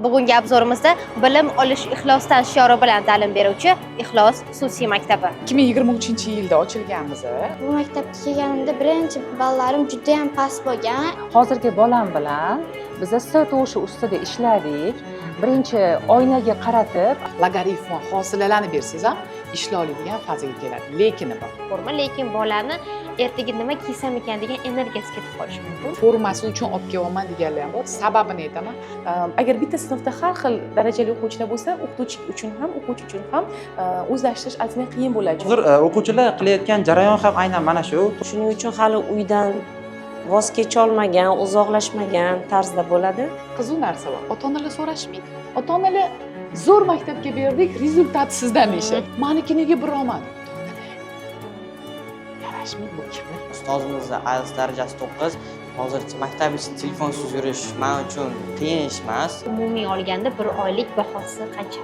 Bugungi obzorimizda bilim olish ixlosdan shiori bilan ta'lim beruvchi Ixlos xususiy maktabi. 2023-yilda ochilgan biz. Bu maktabga kelganimda birinchi ballarim juda ham past bo'lgan. Hozirgi bolam bilan biz S to'shi ustida ishladik. Birinchi oynaga qaratib, Logaritm hosilalarni bersangiz ham ishla oladigan fazaga keladi. Lekini bor. Lekin bolani ertaga nima kiysam ekan degan energiyasi ketib qolishi mumkin. Formasi uchun olib kelyapman deganlar ham bor. Sababini aytaman. Agar bitta sinfda har xil darajali o'quvchilar bo'lsa, o'qituvchi uchun ham, o'quvchi uchun ham o'zlashtirish azmi qiyin bo'ladi. Hozir o'quvchilar qilayotgan jarayon ham aynan mana shu. Shuning uchun hali uydan voz kecholmagan, uzoqlashmagan tarzda bo'ladi. Qiziq narsa bor. Ota-onalar so'rashmaydi. Ota-onalar zo'r maktabga berdik, rezultat sizdan deyishadi. Meniki nega borolmadi? Yarashmaydi bu kimlar? Ustozimizda IELTS darajasi 9. Hozircha maktab ichida telefonsiz yurish men uchun qiyin ish emas. Umumiy olganda bir oylik bahosi qancha?